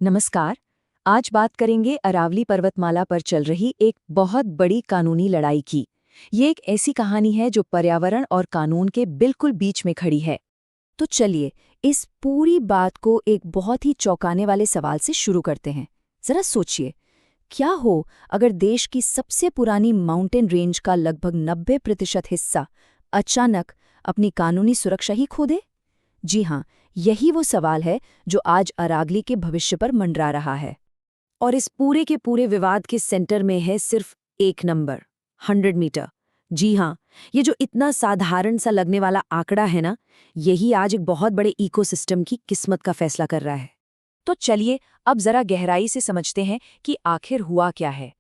नमस्कार। आज बात करेंगे अरावली पर्वतमाला पर चल रही एक बहुत बड़ी कानूनी लड़ाई की। ये एक ऐसी कहानी है जो पर्यावरण और कानून के बिल्कुल बीच में खड़ी है। तो चलिए इस पूरी बात को एक बहुत ही चौंकाने वाले सवाल से शुरू करते हैं। जरा सोचिए, क्या हो अगर देश की सबसे पुरानी माउंटेन रेंज का लगभग 90% हिस्सा अचानक अपनी कानूनी सुरक्षा ही खो दे? जी हाँ, यही वो सवाल है जो आज अरावली के भविष्य पर मंडरा रहा है। और इस पूरे के पूरे विवाद के सेंटर में है सिर्फ एक नंबर, 100 मीटर। जी हाँ, ये जो इतना साधारण सा लगने वाला आंकड़ा है ना, यही आज एक बहुत बड़े इकोसिस्टम की किस्मत का फैसला कर रहा है। तो चलिए अब जरा गहराई से समझते हैं कि आखिर हुआ क्या है।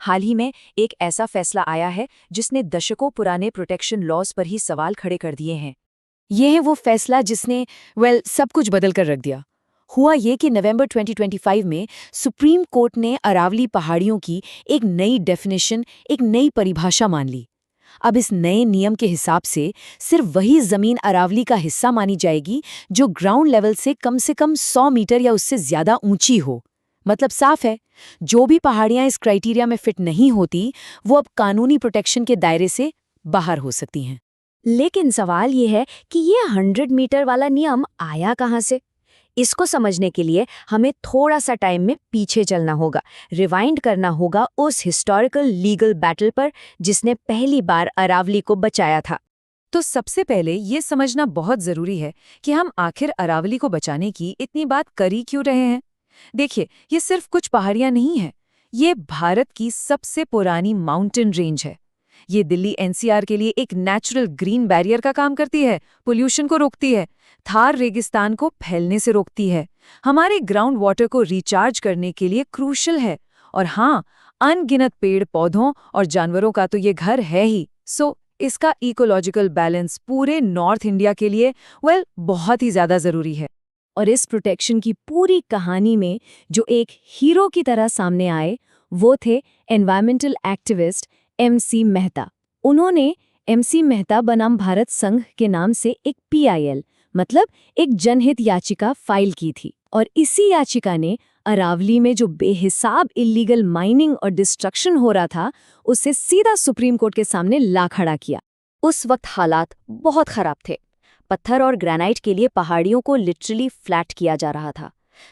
हाल ही में एक ऐसा फैसला आया है जिसने दशकों पुराने प्रोटेक्शन लॉज पर ही सवाल खड़े कर दिए हैं। ये है वो फैसला जिसने सब कुछ बदल कर रख दिया। हुआ ये कि नवंबर 2025 में सुप्रीम कोर्ट ने अरावली पहाड़ियों की एक नई डेफिनेशन, एक नई परिभाषा मान ली। अब इस नए नियम के हिसाब से सिर्फ वही जमीन अरावली का हिस्सा मानी जाएगी जो ग्राउंड लेवल से कम 100 मीटर या उससे ज्यादा ऊंची हो। मतलब साफ है, जो भी पहाड़ियां इस क्राइटेरिया में फिट नहीं होती वो अब कानूनी प्रोटेक्शन के दायरे से बाहर हो सकती हैं। लेकिन सवाल ये है कि ये 100 मीटर वाला नियम आया कहाँ से? इसको समझने के लिए हमें थोड़ा सा टाइम में पीछे चलना होगा, रिवाइंड करना होगा उस हिस्टोरिकल लीगल बैटल पर जिसने पहली बार अरावली को बचाया था। तो सबसे पहले ये समझना बहुत जरूरी है कि हम आखिर अरावली को बचाने की इतनी बात कर ही क्यों रहे हैं। देखिए, ये सिर्फ कुछ पहाड़ियां नहीं है, ये भारत की सबसे पुरानी माउंटेन रेंज है। ये दिल्ली एनसीआर के लिए एक नेचुरल ग्रीन बैरियर का काम करती है, पोल्यूशन को रोकती है, थार रेगिस्तान को फैलने से रोकती है, हमारे ग्राउंड वाटर को रिचार्ज करने के लिए क्रूशल है, और हाँ, अनगिनत पेड़ पौधों और जानवरों का तो ये घर है ही। इसका इकोलॉजिकल बैलेंस पूरे नॉर्थ इंडिया के लिए बहुत ही ज्यादा जरूरी है। और इस प्रोटेक्शन की पूरी कहानी में जो एक हीरो की तरह सामने आए वो थे एनवायरमेंटल एक्टिविस्ट MC मेहता। उन्होंने MC मेहता बनाम भारत संघ के नाम से एक PIL मतलब एक जनहित याचिका फाइल की थी, और इसी याचिका ने अरावली में जो बेहिसाब इल्लीगल माइनिंग और डिस्ट्रक्शन हो रहा था उसे सीधा सुप्रीम कोर्ट के सामने ला खड़ा किया। उस वक्त हालात बहुत खराब थे। पत्थर और ग्रेनाइट के लिए पहाड़ियों को लिटरली फ्लैट किया जा रहा था।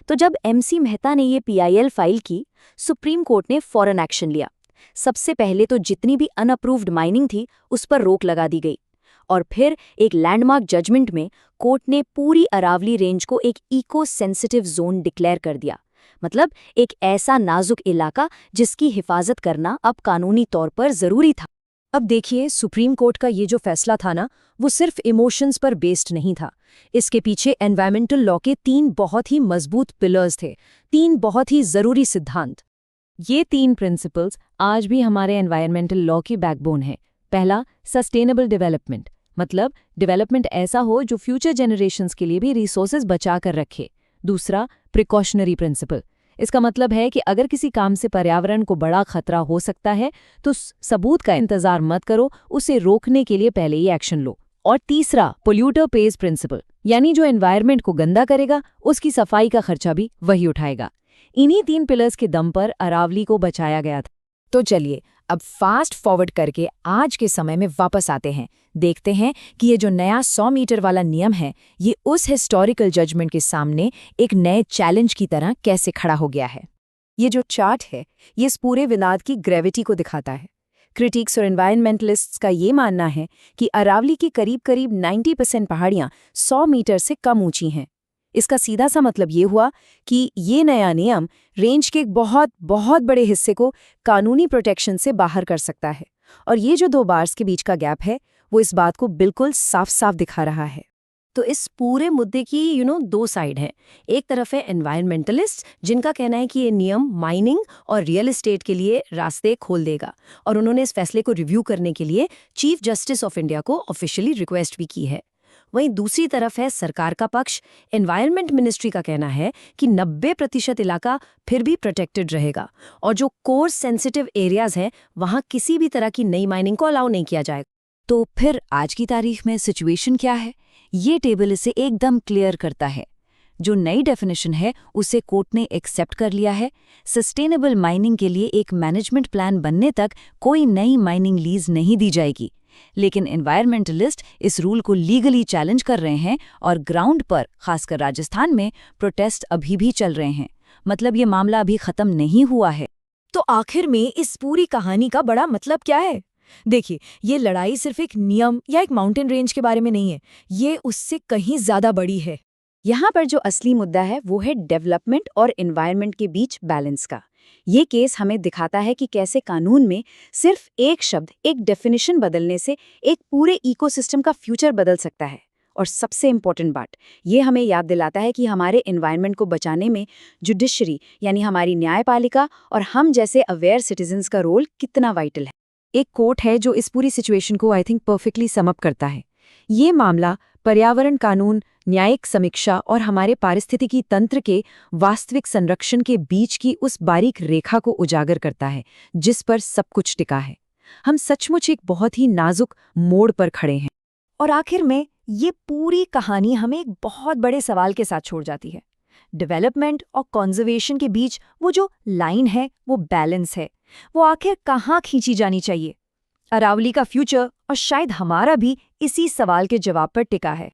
तो जब MC मेहता ने ये PIL फाइल की, सुप्रीम कोर्ट ने फौरन एक्शन लिया। सबसे पहले तो जितनी भी अनअप्रूव्ड माइनिंग थी उस पर रोक लगा दी गई, और फिर एक लैंडमार्क जजमेंट में कोर्ट ने पूरी अरावली रेंज को एक इको सेंसिटिव जोन डिक्लेयर कर दिया। मतलब एक ऐसा नाजुक इलाका जिसकी हिफाजत करना अब कानूनी तौर पर जरूरी था। अब देखिए, सुप्रीम कोर्ट का ये जो फैसला था ना, वो सिर्फ इमोशंस पर बेस्ड नहीं था। इसके पीछे एनवायरमेंटल लॉ के 3 बहुत ही मजबूत पिलर्स थे, 3 बहुत ही जरूरी सिद्धांत। ये 3 प्रिंसिपल्स आज भी हमारे एनवायरमेंटल लॉ की बैकबोन है। पहला, सस्टेनेबल डेवलपमेंट, मतलब डेवलपमेंट ऐसा हो जो फ्यूचर जनरेशंस के लिए भी रिसोर्सेज बचा कर रखे। दूसरा, प्रिकॉशनरी प्रिंसिपल, इसका मतलब है कि अगर किसी काम से पर्यावरण को बड़ा खतरा हो सकता है तो सबूत का इंतजार मत करो, उसे रोकने के लिए पहले ही एक्शन लो। और तीसरा, पोल्यूटर पेज प्रिंसिपल, यानी जो एनवायरनमेंट को गंदा करेगा उसकी सफाई का खर्चा भी वही उठाएगा। इन्हीं 3 पिलर्स के दम पर अरावली को बचाया गया था। तो चलिए अब फास्ट फॉरवर्ड करके आज के समय में वापस आते हैं, देखते हैं कि ये जो नया 100 मीटर वाला नियम है ये उस हिस्टोरिकल जजमेंट के सामने एक नए चैलेंज की तरह कैसे खड़ा हो गया है। ये जो चार्ट है ये इस पूरे विवाद की ग्रेविटी को दिखाता है। क्रिटिक्स और एनवायरमेंटलिस्ट्स का ये मानना है कि अरावली की करीब 90% पहाड़ियां 100 मीटर से कम ऊंची हैं। इसका सीधा सा मतलब ये हुआ कि ये नया नियम रेंज के एक बहुत बहुत बड़े हिस्से को कानूनी प्रोटेक्शन से बाहर कर सकता है, और ये जो 2 बार्स के बीच का गैप है वो इस बात को बिल्कुल साफ साफ दिखा रहा है। तो इस पूरे मुद्दे की 2 साइड हैं। एक तरफ है एनवायरमेंटलिस्ट जिनका कहना है कि ये नियम माइनिंग और रियल एस्टेट के लिए रास्ते खोल देगा, और उन्होंने इस फैसले को रिव्यू करने के लिए चीफ जस्टिस ऑफ इंडिया को ऑफिशियली रिक्वेस्ट भी की है। वहीं दूसरी तरफ है सरकार का पक्ष। एनवायरनमेंट मिनिस्ट्री का कहना है कि 90% इलाका फिर भी प्रोटेक्टेड रहेगा, और जो कोर सेंसिटिव एरियाज हैं वहां किसी भी तरह की नई माइनिंग को अलाउ नहीं किया जाएगा। तो फिर आज की तारीख में सिचुएशन क्या है? ये टेबल इसे एकदम क्लियर करता है। जो नई डेफिनेशन है उसे कोर्ट ने एक्सेप्ट कर लिया है। सस्टेनेबल माइनिंग के लिए एक मैनेजमेंट प्लान बनने तक कोई नई माइनिंग लीज नहीं दी जाएगी। लेकिन एनवायरमेंटलिस्ट इस रूल को लीगली चैलेंज कर रहे हैं और ग्राउंड पर, खासकर राजस्थान में, प्रोटेस्ट अभी भी चल रहे हैं। मतलब ये मामला अभी खत्म नहीं हुआ है। तो आखिर में इस पूरी कहानी का बड़ा मतलब क्या है? देखिए, ये लड़ाई सिर्फ एक नियम या एक माउंटेन रेंज के बारे में नहीं है, ये उससे कहीं ज्यादा बड़ी है। यहाँ पर जो असली मुद्दा है वो है डेवलपमेंट और एनवायरनमेंट के बीच बैलेंस का। ये केस हमें दिखाता है कि कैसे कानून में सिर्फ एक शब्द, एक डेफिनेशन बदलने से एक पूरे इकोसिस्टम का फ्यूचर बदल सकता है। और सबसे इम्पोर्टेंट बात, ये हमें याद दिलाता है कि हमारे एनवायरनमेंट को बचाने में जुडिशरी यानी हमारी न्यायपालिका और हम जैसे अवेयर सिटीजन्स का रोल कितना वाइटल है। एक कोर्ट है जो इस पूरी सिचुएशन को I think perfectly sum up करता है। ये मामला पर्यावरण कानून, न्यायिक समीक्षा और हमारे पारिस्थितिकी तंत्र के वास्तविक संरक्षण के बीच की उस बारीक रेखा को उजागर करता है जिस पर सब कुछ टिका है। हम सचमुच एक बहुत ही नाजुक मोड़ पर खड़े हैं। और आखिर में ये पूरी कहानी हमें एक बहुत बड़े सवाल के साथ छोड़ जाती है। डेवलपमेंट और कंजर्वेशन के बीच वो जो लाइन है, वो बैलेंस है, वो आखिर कहाँ खींची जानी चाहिए? अरावली का फ्यूचर और शायद हमारा भी इसी सवाल के जवाब पर टिका है।